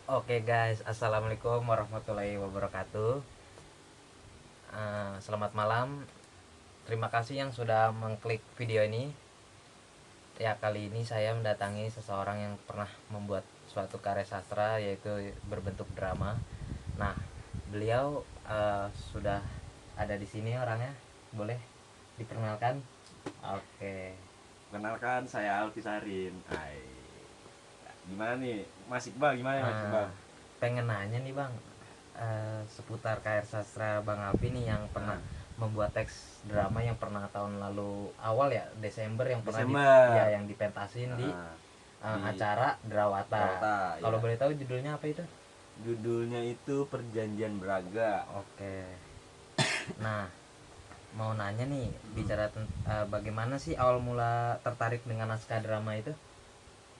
Oke guys, assalamualaikum warahmatullahi wabarakatuh. Selamat malam. Terima kasih yang sudah mengklik video ini. Ya, kali ini saya mendatangi seseorang yang pernah membuat suatu karya sastra, yaitu berbentuk drama. Nah, beliau sudah ada di sini orangnya. Boleh diperkenalkan? Oke. Kenalkan, saya Alfi Sarin. Gimana nih, Mas Iqbal? Gimana Mas Iqbal? Pengen nanya nih Bang, seputar karya sastra Bang Alfi nih yang pernah membuat teks drama yang pernah tahun lalu awal ya, Desember, yang pernah yang dipentasin di acara Drawata. Kalau ya. boleh tahu judulnya apa itu? Judulnya itu Perjanjian Braga. Oke. Nah, mau nanya nih, bicara bagaimana sih awal mula tertarik dengan naskah drama itu?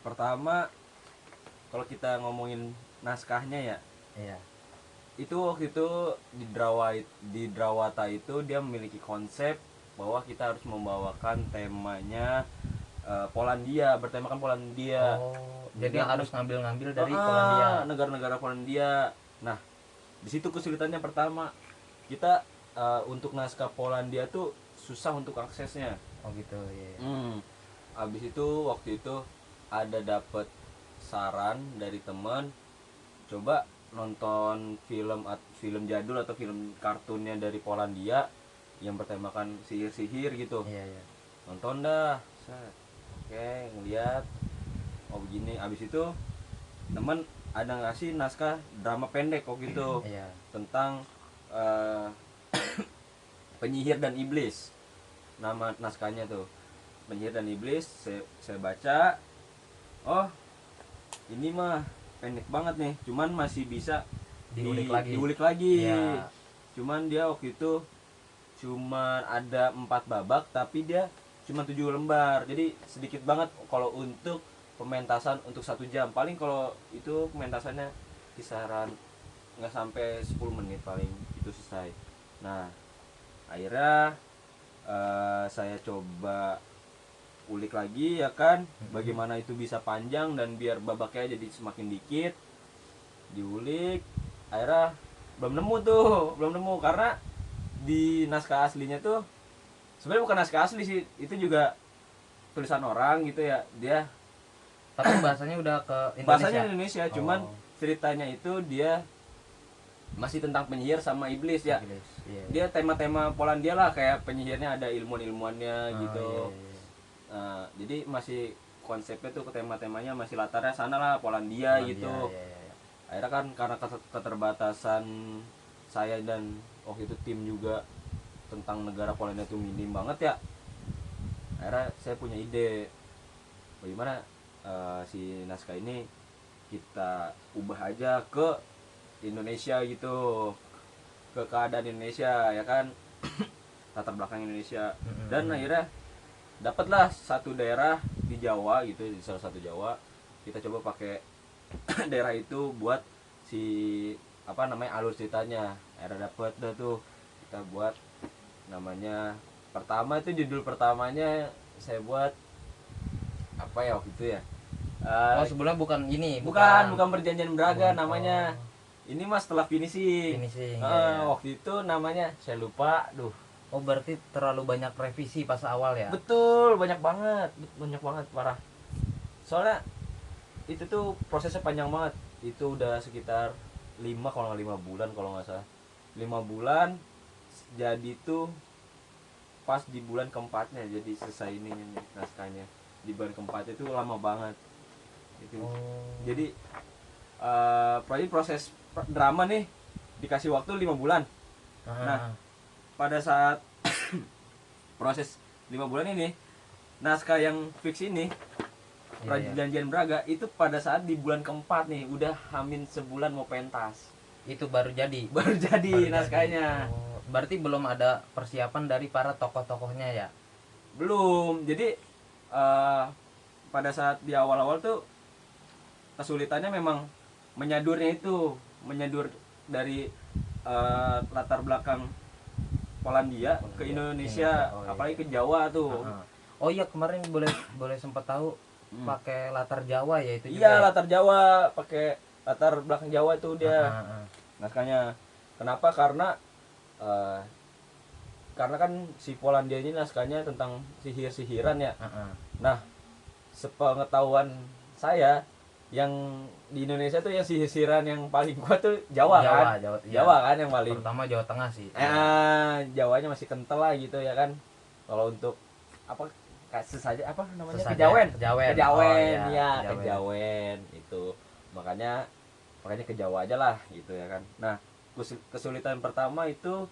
Pertama, kalau kita ngomongin naskahnya ya, Iya. itu waktu itu di Drawata itu dia memiliki konsep bahwa kita harus membawakan temanya Polandia, bertemakan Polandia. Jadi harus ngambil dari Polandia, negara-negara Polandia. Nah, di situ kesulitannya pertama, kita untuk naskah Polandia tuh susah untuk aksesnya. Oh gitu, ya. Abis itu waktu itu ada dapet saran dari teman, coba nonton film jadul atau film kartunnya dari Polandia yang bertemakan sihir-sihir gitu. Iya, iya. Nonton dah, set. Oke, ngeliat, oh begini. Abis itu teman ada ngasih naskah drama pendek kok gitu. Iya. Tentang penyihir dan iblis. Nama naskahnya tuh Penyihir dan Iblis. Saya baca, oh ini mah pendek banget nih, cuman masih bisa diulik lagi. Ya. Cuman dia waktu itu cuman ada 4 babak, tapi dia cuma 7 lembar, jadi sedikit banget kalau untuk pementasan untuk 1 jam. Paling kalau itu pementasannya kisaran nggak sampai 10 menit paling itu selesai. Nah, akhirnya saya coba ulik lagi ya kan, bagaimana itu bisa panjang dan biar babaknya jadi semakin dikit. Diulik, akhirnya belum nemu karena di naskah aslinya tuh sebenarnya bukan naskah asli sih, itu juga tulisan orang gitu ya, dia tapi bahasanya udah ke Indonesia. Bahasanya Indonesia, cuman ceritanya itu dia masih tentang penyihir sama iblis ya. Iblis, iya. Dia tema-tema Polandia lah, kayak penyihirnya ada ilmuannya gitu. Iya. Nah, jadi masih konsepnya tuh ke tema-temanya masih latarnya sana lah, Polandia gitu. Iya. Akhirnya kan karena keterbatasan saya dan waktu itu tim juga tentang negara Polandia itu minim banget ya. Akhirnya saya punya ide, bagaimana si naskah ini kita ubah aja ke Indonesia gitu, ke keadaan Indonesia ya kan, latar belakang Indonesia. Dan akhirnya dapatlah satu daerah di Jawa gitu, di salah satu Jawa. Kita coba pakai daerah itu buat si alur ceritanya. Akhirnya dapat dah tuh, kita buat namanya. Pertama itu judul pertamanya saya buat apa ya waktu itu ya, sebelumnya bukan ini, bukan Perjanjian Braga namanya. Ini mas setelah finishing ya. Waktu itu namanya saya lupa. Berarti terlalu banyak revisi pas awal ya? Betul, banyak banget parah. Soalnya itu tuh prosesnya panjang banget. Itu udah sekitar 5 bulan kalau nggak salah. 5 bulan jadi tuh pas di bulan keempatnya jadi selesai ini naskahnya. Di bulan keempat itu lama banget. Itu. Jadi proses drama nih dikasih waktu 5 bulan. Nah, pada saat proses 5 bulan ini, naskah yang fix ini Perjanjian Braga itu pada saat di bulan keempat nih, udah hamin sebulan mau pentas, itu baru jadi naskahnya. Berarti belum ada persiapan dari para tokoh-tokohnya ya? Belum. Jadi pada saat di awal-awal tuh kesulitannya memang menyadur dari latar belakang Polandia ke Indonesia, apalagi ke Jawa tuh. Oh iya, kemarin boleh sempat tahu pakai latar Jawa ya itu juga. Iya, latar Jawa pakai latar belakang Jawa tuh dia naskahnya. Kenapa? Eh, karena kan si Polandia ini naskahnya tentang sihir-sihiran ya. Nah, sepengetahuan saya yang di Indonesia tuh yang sihir-sihiran yang paling kuat tuh Jawa kan. Jawa kan yang paling. Terutama Jawa Tengah sih. Jawanya masih kental lah gitu ya kan. Kalau untuk apa saja apa namanya Kejawen. Kejawen itu. Makanya ke Jawa aja lah gitu ya kan. Nah, kesulitan pertama itu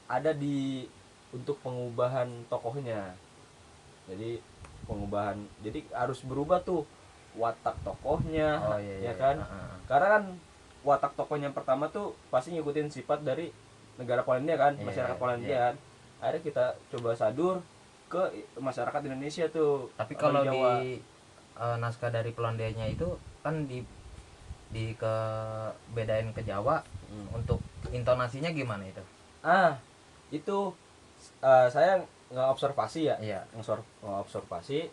ada di untuk pengubahan tokohnya. Jadi harus berubah tuh watak tokohnya, ya kan. Karena kan watak tokohnya yang pertama tuh pasti ngikutin sifat dari negara Polandia kan, masyarakat Polandia kan. Akhirnya kita coba sadur ke masyarakat Indonesia tuh. Tapi kalau di naskah dari Polandianya itu kan di ke bedain ke Jawa. Untuk intonasinya gimana itu? Itu saya ngeobservasi ya. Ngeobservasi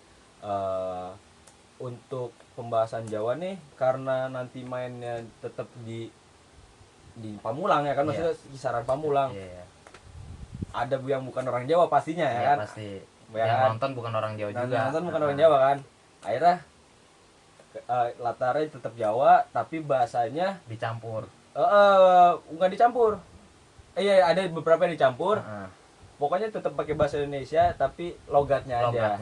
untuk pembahasan Jawa nih, karena nanti mainnya tetap di Pamulang ya kan, maksudnya kisaran Pamulang. Ada yang bukan orang Jawa pastinya ya kan. Pasti. Yang nonton bukan orang Jawa juga. Nonton bukan orang Jawa kan. Akhirnya latarnya tetap Jawa tapi bahasanya dicampur. Enggak dicampur. Ada beberapa yang dicampur. Pokoknya tetap pakai bahasa Indonesia tapi logatnya aja.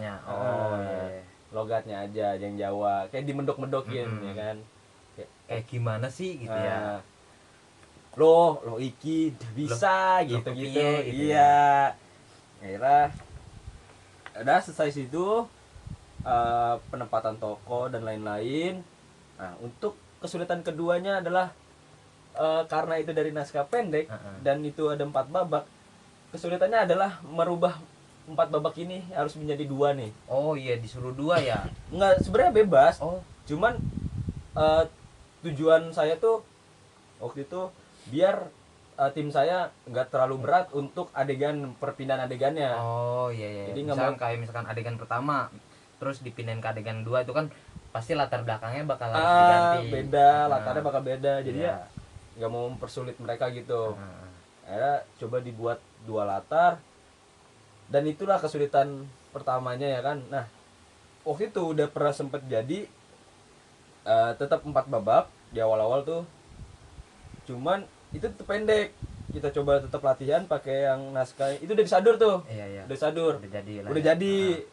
Logatnya aja yang Jawa, kayak dimendok-mendokin ya kan. Kayak gimana sih gitu ya. Lo iki bisa gitu. Iya. Akhirnya udah selesai situ, penempatan tokoh dan lain-lain. Nah, untuk kesulitan keduanya adalah karena itu dari naskah pendek dan itu ada 4 babak. Kesulitannya adalah merubah 4 babak ini harus menjadi 2 nih. Disuruh 2 ya? Enggak, sebenarnya bebas. Cuman tujuan saya tuh waktu itu biar tim saya nggak terlalu berat untuk adegan perpindahan adegannya. Jadi misalkan adegan pertama terus dipindahin ke adegan 2 itu kan pasti latar belakangnya bakal harus diganti. Beda, latarnya bakal beda. Jadi ya nggak mau mempersulit mereka gitu. Akhirnya coba dibuat 2 latar. Dan itulah kesulitan pertamanya ya kan. Nah, waktu itu udah pernah sempet jadi tetap 4 babak di awal-awal tuh. Cuman itu tetap pendek. Kita coba tetap latihan pakai yang naskah. Itu udah disadur tuh. Udah disadur. Udah jadi.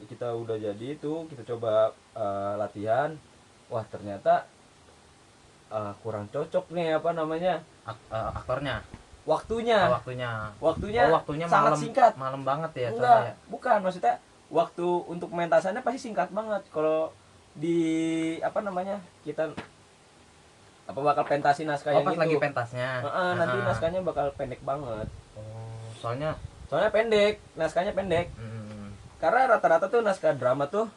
Kita udah jadi itu, kita coba latihan. Wah, ternyata kurang cocok nih apa namanya? Aktornya. Waktunya sangat singkat. Malam banget ya. Enggak, bukan, maksudnya waktu untuk pementasannya pasti singkat banget. Kalau di apa namanya, kita bakal pentasi naskah yang pas itu. Lagi pentasnya. Nanti naskahnya bakal pendek banget. Soalnya pendek, naskahnya pendek. Karena rata-rata tuh naskah drama tuh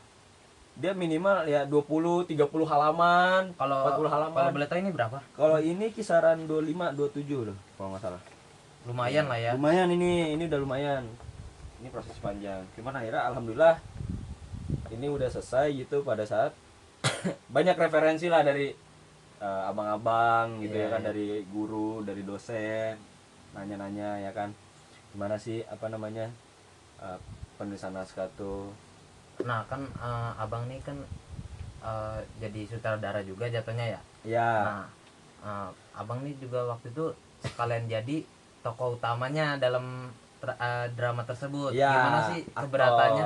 dia minimal ya 20-30 halaman, 40 halaman. Kalau boleh tahu ini berapa? Kalau ini kisaran 25-27 loh kalau nggak salah. Lumayan lah ya. Lumayan, ini udah lumayan. Ini proses panjang. Cuman akhirnya alhamdulillah ini udah selesai gitu pada saat banyak referensi lah dari abang-abang gitu ya kan, dari guru, dari dosen, nanya-nanya ya kan. Gimana sih apa namanya penulisan naskah tuh. Nah kan abang nih kan jadi sutradara juga jatuhnya ya. Iya. Nah abang nih juga waktu itu sekalian jadi tokoh utamanya dalam drama tersebut. Ya, gimana sih keberatannya?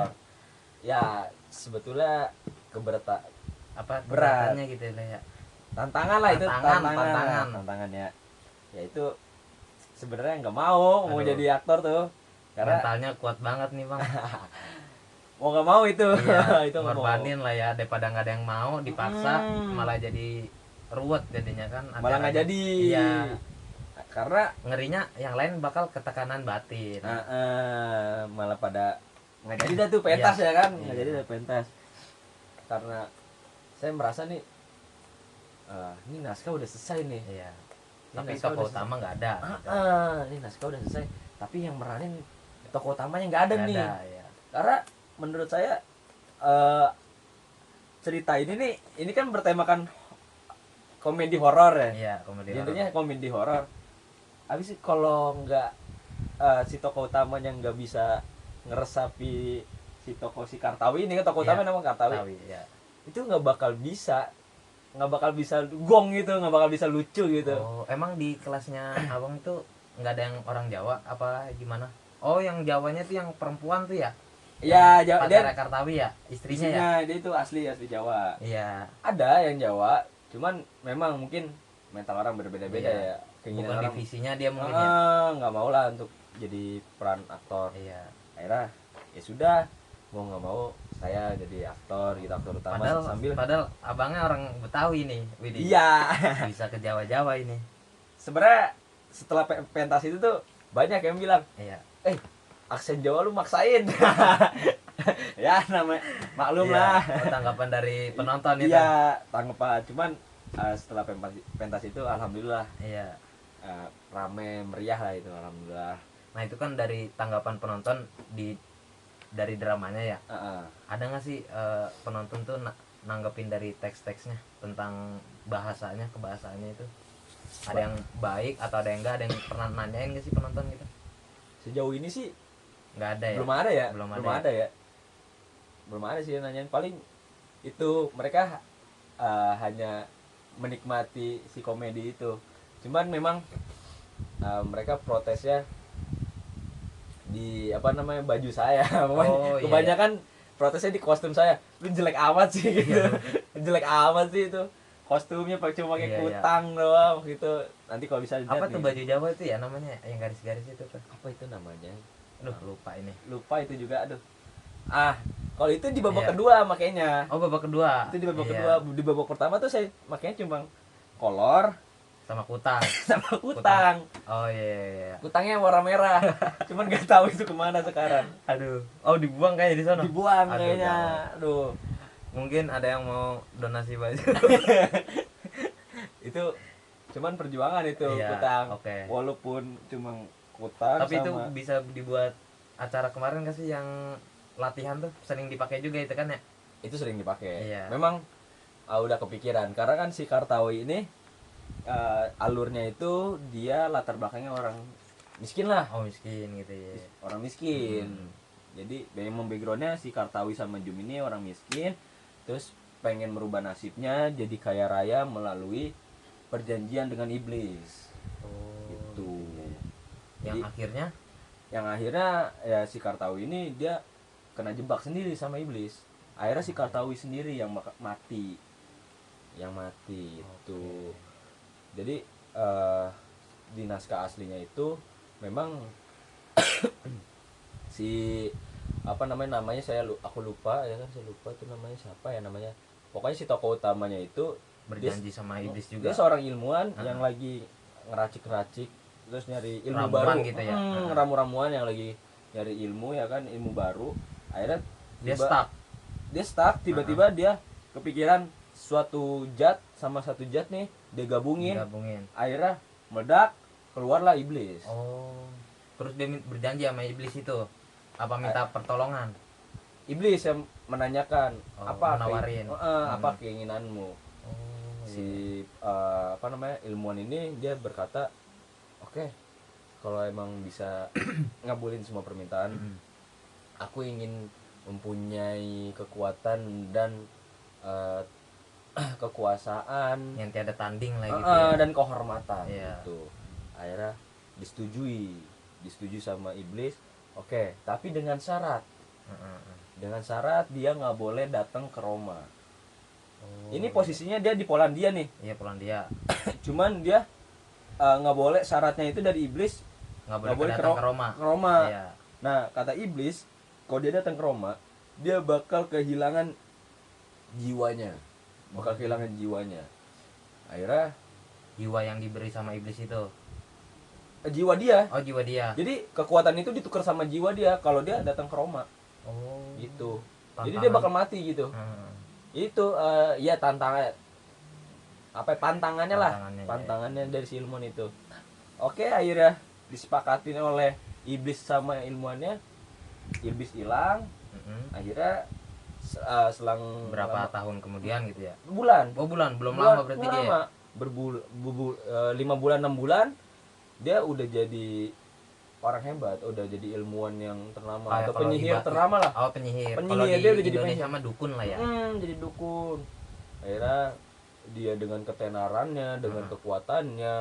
Ya sebetulnya keberatannya gitu ya. Tantangan lah itu. Tantangan ya. Ya itu sebenarnya nggak mau jadi aktor tuh. Karena mentalnya kuat banget nih bang. Mau nggak mau itu. Itu ngorbanin lah ya, daripada nggak ada yang mau dipaksa malah jadi ruwet jadinya kan. Malah nggak jadi. Iya. Karena ngerinya yang lain bakal ketekanan batin. Malah pada nggak jadi dah tuh pentas ya kan. Nggak jadi dah pentas. Karena saya merasa nih ini naskah udah selesai nih. Iya. Tapi tokoh utama nggak ada. Ini naskah udah selesai. Tapi yang meranin tokoh utamanya nggak ada nih. Ya. Karena menurut saya cerita ini kan bertemakan komedi horor ya. Iya, komedi horor. Intinya komedi horor. Habis kalau nggak si tokoh utamanya nggak bisa ngeresapi si tokoh si Kartawi ini kan tokoh Iya, utama nama Kartawi. Kartawi, ya. Itu nggak bakal bisa gong gitu, nggak bakal bisa lucu gitu. Oh, emang di kelasnya abang itu nggak ada yang orang Jawa apa gimana? Oh, yang Jawanya tuh yang perempuan tuh ya? Ya, dia Pacarnya Kartawi ya, istrinya ya? istrinya dia itu asli Jawa. Iya. Ada yang Jawa, cuman memang mungkin mental orang berbeda-beda Iya. ya. Keinginan Bukan orang divisinya dia mungkin ya. nggak mau lah untuk jadi peran aktor. Iya. Akhirnya ya sudah, mau nggak mau saya jadi aktor gitu, aktor utama sambil Padahal abangnya orang Betawi nih, Widi. iya. Bisa ke Jawa-Jawa ini. Sebenarnya setelah pentas itu tuh banyak yang bilang, Iya. aksen Jawa lu maksain. Ya namanya maklum Iya. lah. Oh, tanggapan dari penonton itu. Iya, tanggapan. Cuman setelah pentas itu alhamdulillah Iya. rame meriah lah itu, alhamdulillah. Nah, itu kan dari tanggapan penonton dari dramanya ya. Heeh. Ada nggak sih penonton tuh nanggepin dari teks-teksnya tentang kebahasaannya itu? Ada yang baik atau ada yang enggak? Ada yang pernah nanyain nggak sih penonton gitu? Sejauh ini sih Nggak ada ya? belum ada ya. Belum Belum ada sih yang nanyain, paling itu mereka hanya menikmati si komedi itu. Cuman memang mereka protesnya di baju saya. Oh, iya, Kebanyakan protesnya di kostum saya. Lu jelek amat sih gitu. Jelek amat sih itu. Kostumnya cuma pakai Iya, kutang doang gitu. Nanti kalau bisa lihat Apa tuh nih. baju Jawa itu ya namanya? Yang garis-garis itu tuh. Apa itu namanya? Aduh, lupa ini. Lupa itu juga, aduh. Kalau itu di babak Iya. kedua makanya. Oh, babak kedua. Itu di babak Iya. kedua. Di babak pertama tuh saya makanya cuma kolor Sama kutang. sama kutang. Oh iya. Kutangnya warna merah. Cuman gak tahu itu kemana sekarang. Aduh. Oh, dibuang kayaknya di sana. Dibuang Aduh, kayaknya. gawat. Aduh. Mungkin ada yang mau donasi baju. Itu cuman perjuangan itu Iya, kutang. oke. Walaupun cuma kutang Tapi itu sama bisa dibuat acara kemarin kan sih yang latihan tuh sering dipakai juga itu kan ya? itu sering dipakai. Iya. Memang udah kepikiran karena kan si Kartawi ini alurnya itu dia latar belakangnya orang miskin lah. Oh, miskin gitu ya. Orang miskin. Jadi memang backgroundnya si Kartawi sama Jum ini orang miskin, terus pengen merubah nasibnya jadi kaya raya melalui perjanjian dengan iblis. Oh, Gitu. Yang Jadi, akhirnya yang akhirnya ya si Kartawi ini dia kena jebak sendiri sama iblis. Akhirnya si Kartawi sendiri yang mati. Yang mati itu. Jadi di naskah aslinya itu memang si namanya aku lupa ya kan, saya lupa itu namanya siapa ya namanya. Pokoknya si tokoh utamanya itu berjanji sama iblis juga. dia seorang ilmuwan yang lagi ngeracik-racik terus nyari ilmu Ramuan baru gitu ya. ramu-ramuan yang lagi nyari ilmu ya kan, ilmu baru. Akhirnya Dia stuck. tiba-tiba dia kepikiran suatu zat sama satu zat nih dia gabungin. Akhirnya meledak, keluarlah iblis. Oh. Terus dia berjanji sama iblis itu apa minta pertolongan? Iblis yang menanyakan menawarin. apa keinginanmu. Si ilmuwan ini dia berkata, oke, kalau emang bisa ngabulin semua permintaan, aku ingin mempunyai kekuatan dan kekuasaan yang tiada tanding lah gitu ya. dan kehormatan. Iya. Gitu. Akhirnya disetujui sama iblis. Oke, tapi dengan syarat dia nggak boleh datang ke Roma. Ini posisinya dia di Polandia nih. Iya, Polandia. Cuman dia nggak boleh, syaratnya itu dari iblis Nggak boleh datang ke Roma. Iya. Nah, kata iblis, kalau dia datang ke Roma, dia bakal kehilangan jiwanya. Akhirnya Jiwa yang diberi sama iblis itu. jiwa dia. Oh, jiwa dia. Jadi kekuatan itu ditukar sama jiwa dia kalau dia datang ke Roma. Oh. Gitu. Tantangan. Jadi dia bakal mati gitu. Itu ya pantangannya lah. Pantangannya dari si ilmuwan itu. Oke, akhirnya disepakatin oleh iblis sama ilmuannya. Iblis hilang. Akhirnya selang berapa tahun kemudian gitu ya? bulan. Oh bulan, belum lama berarti dia. lama. 5 bulan 6 bulan dia udah jadi orang hebat, udah jadi ilmuwan yang ternama Kayak atau kalau penyihir ternama lah. Oh penyihir. Kalau Penyihir di dia udah jadi Indonesia penyihir. mah dukun lah ya. Jadi dukun. Akhirnya dia dengan ketenarannya, dengan kekuatannya,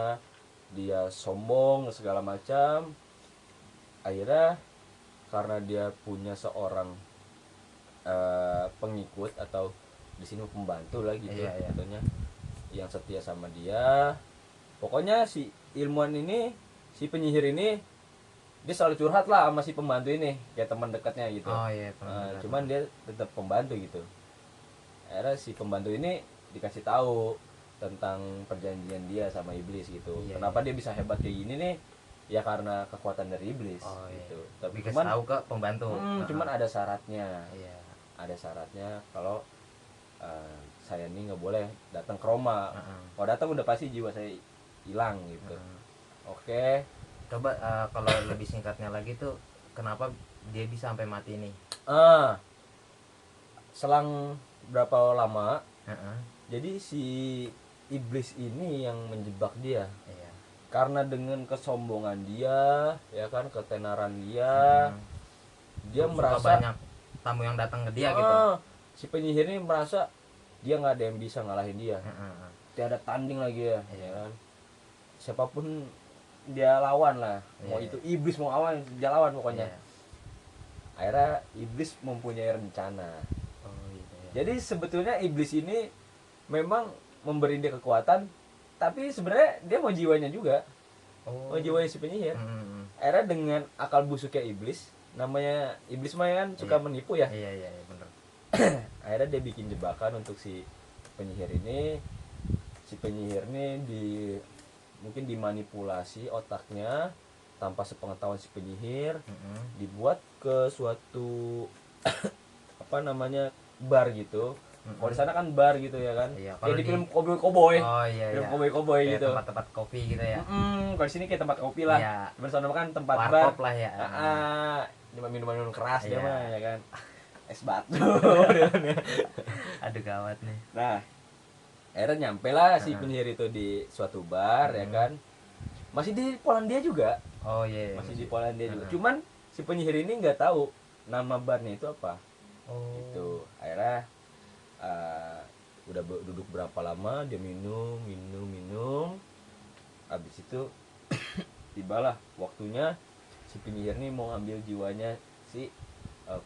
dia sombong segala macam. Akhirnya karena dia punya seorang pengikut atau di sini pembantu lah gitu Iya. katanya, yang setia sama dia. Pokoknya si ilmuwan ini, si penyihir ini, dia selalu curhat lah sama si pembantu ini, kayak teman dekatnya gitu. Oh iya, Cuman dia tetap pembantu gitu. Akhirnya si pembantu ini dikasih tahu tentang perjanjian dia sama iblis gitu. Iya, Kenapa dia bisa hebat kayak gini nih? Ya karena kekuatan dari iblis gitu. Tapi dikasih cuman tahu ke pembantu. cuman ada syaratnya. Iya. Ada syaratnya kalau saya ini nggak boleh datang ke Roma. Kalau datang udah pasti jiwa saya hilang gitu. Oke. Coba kalau lebih singkatnya lagi tuh, kenapa dia bisa sampai mati nih? Selang berapa lama? Heeh. Jadi si iblis ini yang menjebak dia. Iya. Karena dengan kesombongan dia, ya kan, ketenaran dia, dia Suka merasa banyak tamu yang datang ke dia gitu. Si penyihir ini merasa dia nggak ada yang bisa ngalahin dia. Tiada tanding lagi ya, Iya. ya kan. Siapapun dia lawan lah. Mau Iya. itu iblis mau lawan, dia lawan pokoknya. Iya. Akhirnya iblis mempunyai rencana. Oh gitu ya. Jadi sebetulnya iblis ini memang memberi dia kekuatan, tapi sebenarnya dia mau jiwanya juga. Mau jiwanya si penyihir. Akhirnya dengan akal busuknya iblis, namanya iblis mah kan suka menipu ya. Iya benar. Akhirnya dia bikin jebakan untuk si penyihir ini. Si penyihir ini mungkin dimanipulasi otaknya tanpa sepengetahuan si penyihir, dibuat ke suatu apa namanya, bar gitu. Kalau di sana kan bar gitu ya kan. Iya, Kayak di di- film Cowboy. Oh iya. Film Cowboy Kayak gitu. tempat-tempat kopi gitu ya. Kalau di sini kayak tempat kopi lah. Iya. Di sana kan tempat bar. Warkop lah ya. Minuman keras dia Iya. mah ya kan. Es batu. Aduh gawat nih. Nah, akhirnya nyampe lah si penyihir itu di suatu bar ya kan. Masih di Polandia juga. Oh iya. Masih di Polandia juga. Cuman si penyihir ini nggak tahu nama barnya itu apa. Oh. Itu akhirnya udah duduk berapa lama dia minum. Habis itu tibalah waktunya si penyihir ini mau ambil jiwanya si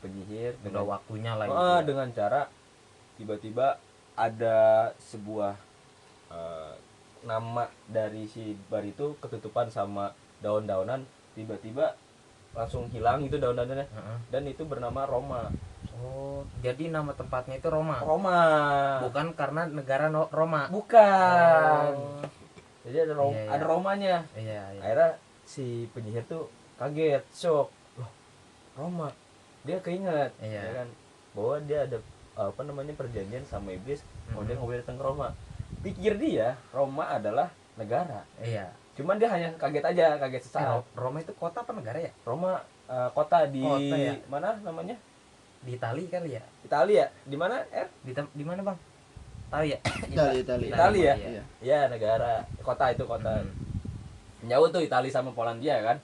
penyihir. Udah waktunya lah gitu. Dengan cara tiba-tiba ada sebuah nama dari si bar itu ketutupan sama daun-daunan, tiba-tiba langsung hilang itu daun-daunannya. Dan itu bernama Roma. Oh, jadi nama tempatnya itu Roma. Bukan karena negara Roma. bukan. Oh. Jadi ada ada Romanya. Iya. Akhirnya si penyihir tuh kaget, shock. Loh, Roma. Dia keinget, Iya. ya kan, bahwa dia ada apa namanya, perjanjian sama iblis, kalau dia nggak boleh datang ke Roma. Pikir dia Roma adalah negara. Iya. Cuman dia hanya kaget aja, kaget sesaat. Roma itu kota apa negara ya? Roma kota di Kota ya? mana namanya? Di Itali kali ya? Italia. Di mana? Di mana, Bang? Tahu ya? Italia ya? Iya. Ya, negara. Kota itu kota. Jauh tuh Italia sama Polandia kan.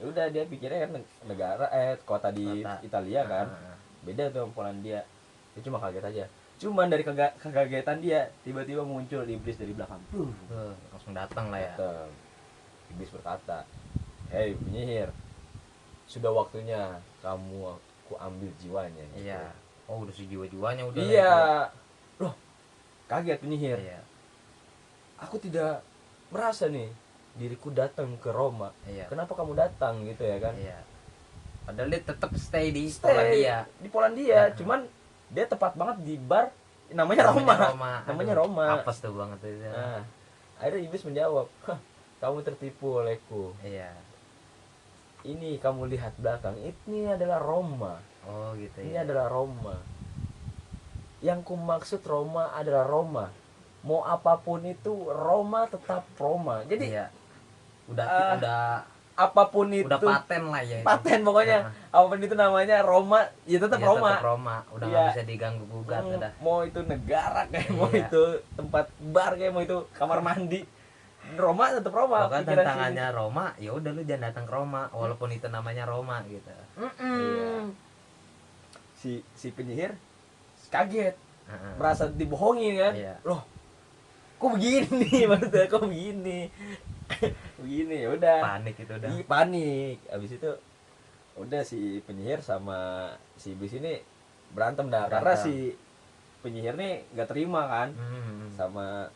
Ya udah, dia pikirnya kan negara kota di Italia kan. Beda tuh sama Polandia. Dia cuma kaget aja. Cuman dari kekagetan dia, tiba-tiba muncul iblis dari belakang. Langsung datang lah ya. Datang. Iblis berkata, "Hei penyihir, sudah waktunya kamu aku ambil jiwanya." Gitu. Iya. Oh, udah sejiwa-jiwanya udah. Iya. Loh, kaget penyihir. Iya. Aku tidak merasa nih diriku datang ke Roma. Iya. Kenapa kamu datang gitu ya kan? Iya. Padahal dia tetap stay di Polandia. Di Polandia, cuman dia tepat banget di bar namanya Roma. Namanya Aduh, Roma. Apes tuh banget itu. Nah, akhirnya iblis menjawab, "Hah, kamu tertipu olehku. Iya. Ini kamu lihat belakang, ini adalah Roma. Oh gitu Ini ya. adalah Roma. Yang ku maksud Roma adalah Roma. Mau apapun itu Roma tetap Roma." Jadi Iya. Udah apapun itu udah paten lah ya itu. paten pokoknya. Apapun itu namanya Roma, ya tetap Iya, Roma. tetap Roma, udah Iya. nggak bisa diganggu gugat udah. Mau itu negara kayak mau Iya. itu tempat bar kayak mau itu kamar mandi, Roma tetap Roma. Pokoknya Pikiran tantangannya Roma, ya udah lu jangan datang ke Roma walaupun itu namanya Roma gitu. Iya. Si penyihir kaget, Heeh. merasa dibohongin kan. Iya. Loh, kok begini? Maksudnya kok begini? Begini ya udah. Panik itu udah. Ih, panik. Abis itu udah si penyihir sama si iblis ini berantem dah. Karena si penyihir nih nggak terima kan sama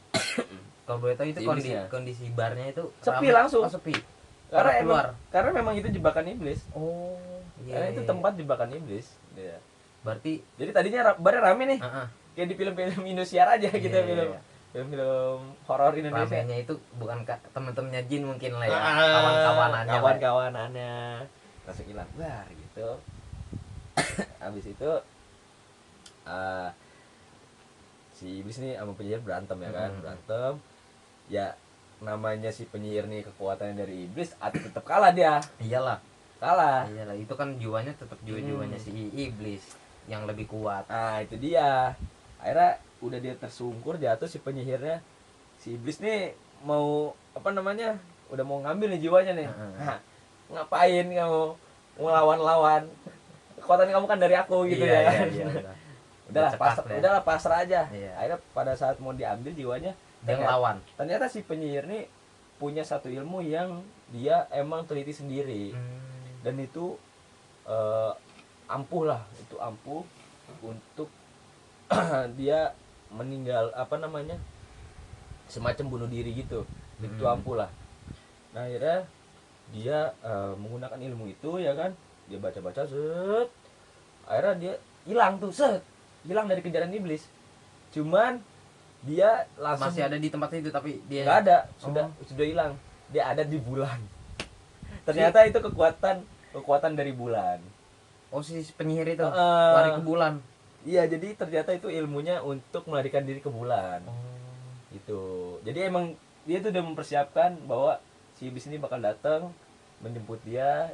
Kalau boleh tahu itu si iblisnya. kondisi barnya itu Sepi rame. langsung. Oh, sepi. karena Keluar. memang itu jebakan iblis. Oh, iya. Karena itu tempat jebakan iblis. Iya. Berarti Jadi tadinya barnya rame nih. heeh. Kayak di film-film Indosiar aja gitu, Iya. film-film horor Indonesia. Ramenya itu bukan temen-temennya jin mungkin lah ya, Ah, kawan-kawanannya. kawan-kawanannya langsung hilang bar gitu. Habis itu si iblis nih sama penyihir berantem ya kan, berantem. Ya namanya si penyihir nih kekuatannya dari iblis, tetap kalah dia. Iyalah, Kalah. itu kan jiwanya tetap jiwanya si iblis yang lebih kuat. Nah, itu dia. Akhirnya udah dia tersungkur jatuh si penyihirnya. Si iblis nih mau apa namanya? Udah mau ngambil nih jiwanya nih. Nah, ngapain kamu ngelawan-lawan? Kekuatan kamu kan dari aku gitu ya kan. Iya. Udahlah pasrah aja. Iya. Akhirnya pada saat mau diambil jiwanya, Dia ngelawan. ternyata si penyihir nih punya satu ilmu yang dia emang teliti sendiri. Dan itu ampuh lah, itu ampuh untuk dia meninggal apa namanya, semacam bunuh diri gitu. Itu ampuh lah. Nah akhirnya dia menggunakan ilmu itu ya kan, dia baca-baca set, akhirnya dia hilang tuh hilang dari kejaran iblis. Cuman dia langsung Masih ada di tempat itu tapi dia nggak ada, sudah hilang. Dia ada di bulan. Ternyata itu kekuatan dari bulan. Oh, si penyihir itu lari ke bulan. Iya, jadi ternyata itu ilmunya untuk melarikan diri ke bulan. Itu. Jadi emang dia tuh udah mempersiapkan bahwa si iblis ini bakal datang menjemput dia.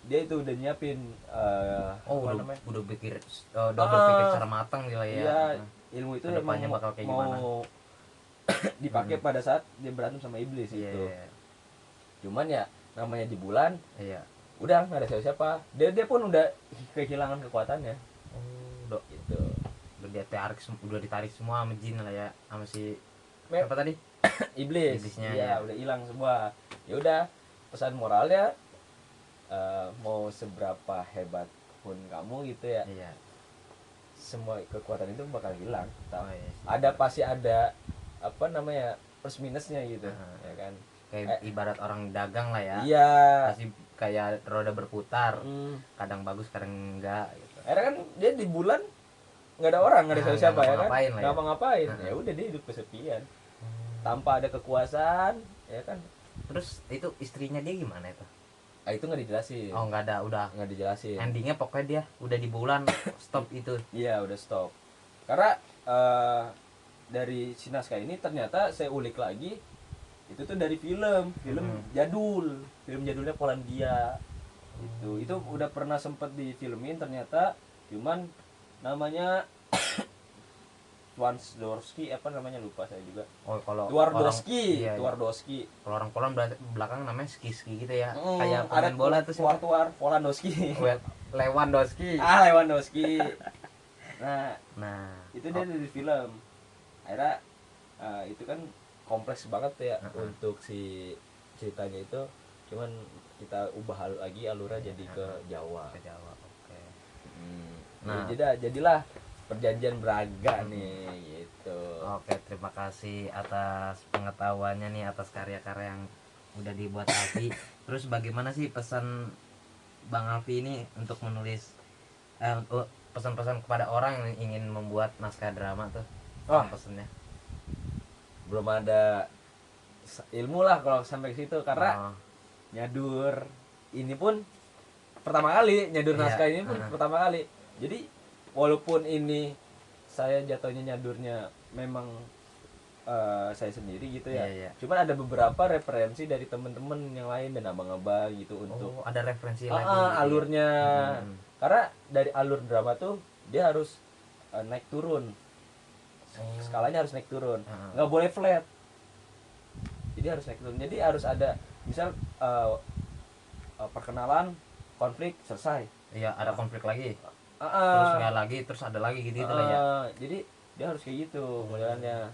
Dia itu udah nyiapin udah berpikir secara matang gitu lah ya. Iya, ilmu itu Kedepannya emang bakal kayak mau gimana. dipakai pada saat dia berantem sama iblis Iya. itu. Cuman ya namanya di bulan, Iya. udah nggak ada siapa-siapa. Dia pun udah kehilangan kekuatannya. Udah Gitu. udah ditarik semua sama jin lah ya, sama si Me- apa tadi? Iblisnya ya. udah hilang semua. Ya udah, pesan moralnya mau seberapa hebat pun kamu gitu ya, Iya. semua kekuatan itu bakal hilang. Oh, iya. Pasti ada apa namanya, plus minusnya gitu. Ya kan, Kayak ibarat orang dagang lah ya. iya. Pasti kayak roda berputar, Hmm. kadang bagus kadang enggak gitu. Akhirnya kan dia di bulan nggak ada orang, nggak ada Nah, siapa nggak ya kan, ngapa-ngapain lah ya. nggak ngapain. Nah. Ya udah dia hidup kesepian tanpa ada kekuasaan ya kan. Terus itu istrinya dia gimana itu? Itu nggak dijelasin. Oh, nggak ada, udah Nggak dijelasin. endingnya pokoknya dia udah di bulan stop itu. Iya udah stop. Karena dari si naskah ini ternyata saya ulik lagi, itu tuh dari film jadul, film jadulnya Polandia. Itu udah pernah sempet difilmin ternyata, cuman namanya Twarsdorski apa namanya lupa saya juga. Oh, kalau Twardowski, iya. Twardowski. Kalau orang Poland belakang namanya ski gitu ya. Kayak Ada pemain bola tuh siapa? Polandowski. Lewandowski. Lewandowski. Nah, Itu dia dari film. Akhirnya itu kan kompleks banget ya untuk si ceritanya itu. Cuman kita ubah lagi alurnya jadi ke Jawa. ke Jawa. Oke. Nah, jadilah Perjanjian Braga nih gitu. Oke, terima kasih atas pengetahuannya nih, atas karya-karya yang udah dibuat Alfi. Terus bagaimana sih pesan Bang Alfi ini untuk menulis pesan-pesan kepada orang yang ingin membuat naskah drama tuh? Pesannya. Belum ada ilmu lah kalau sampai ke situ, karena nyadur ini pun pertama kali, nyadur naskah ini pun pertama kali. Jadi walaupun ini saya jatuhnya nyadurnya memang saya sendiri gitu ya. Iya, iya. Cuman ada beberapa referensi dari temen-temen yang lain dan abang-abang gitu untuk ada referensi lagi gitu ya? alurnya. Mm-mm. Karena dari alur drama tuh dia harus naik turun, Oh. skalanya harus naik turun, Heeh. nggak boleh flat, jadi harus naik turun. Jadi harus ada misal perkenalan, konflik, selesai. Iya, ada konflik lagi, Ah, terus ah, nggak lagi, terus ada lagi gitu lah ya, jadi dia harus kayak gitu modelannya.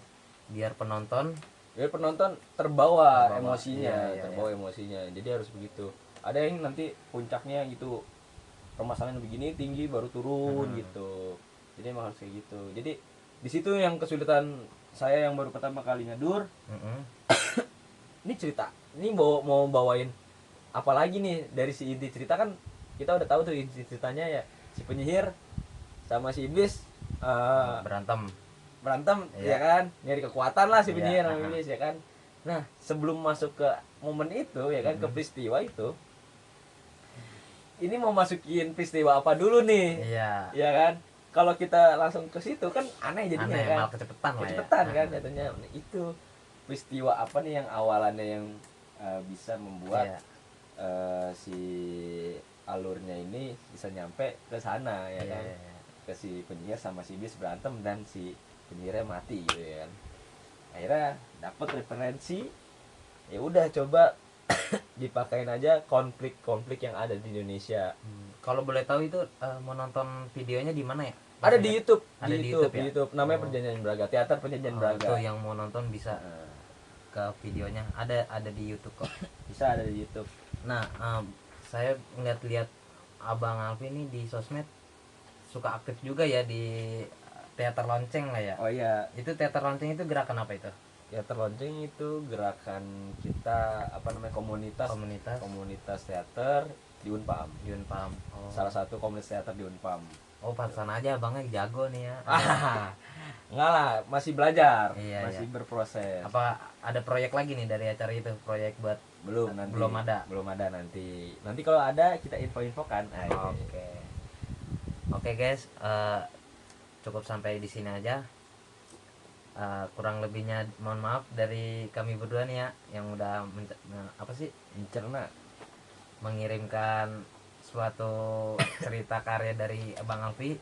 biar penonton Biar penonton terbawa, Terbawa, emosinya, iya, terbawa emosinya. Jadi harus begitu. Ada yang nanti puncaknya gitu, permasalahan begini tinggi baru turun gitu. Jadi emang harus kayak gitu. Jadi di situ yang kesulitan saya yang baru pertama kali nyadur. Mm-mm. Ini cerita, ini mau bawain apa lagi nih dari si inti cerita kan kita udah tahu tuh inti ceritanya ya, si penyihir sama si iblis Berantem. berantem Iya. ya kan, nyari kekuatan lah si Iya, penyihir sama aha. iblis ya kan. Nah sebelum masuk ke momen itu ya kan, ke peristiwa itu, ini mau masukin peristiwa apa dulu nih Iya, ya kan. Kalau kita langsung ke situ kan aneh jadinya aneh, kan, malah kecepetan lah ya. kecepatan kan Aha. katanya. Itu peristiwa apa nih yang awalannya yang bisa membuat Iya. si alurnya ini bisa nyampe ke sana ya Iya, kan, iya, iya. ke si penyihir sama si iblis berantem dan si penyihirnya mati gitu ya kan. Akhirnya dapat referensi, ya udah coba dipakein aja konflik-konflik yang ada di Indonesia. Kalau boleh tahu itu mau nonton videonya di mana ya? Ada Masih di YouTube, Ada di YouTube ya? di YouTube namanya Oh. Perjanjian Braga, teater Perjanjian Braga. Tuh yang mau nonton bisa Nah, ke videonya, ada di YouTube kok. bisa ada di YouTube. Nah, saya ngeliat-liat Abang Alfi ini di sosmed suka aktif juga ya di teater lonceng lah ya. Oh iya, Itu teater lonceng itu gerakan apa itu? teater lonceng itu gerakan kita apa namanya, Komunitas komunitas teater di Unpam. di Unpam. Oh. Salah satu komunitas teater di Unpam. Oh, pantesan aja abangnya jago nih ya. Enggak lah, masih belajar, Iya, masih iya. berproses. Apa ada proyek lagi nih dari acara itu? Proyek buat Belum nanti. Belum ada. nanti. Nanti kalau ada kita info-infokan. Oke. Oke guys, cukup sampai di sini aja. Kurang lebihnya mohon maaf dari kami berdua nih ya yang udah Mencerna. mengirimkan suatu cerita karya dari Abang Alfi.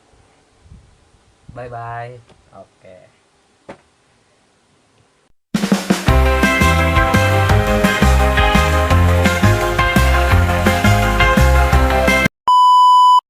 Bye bye. Oke.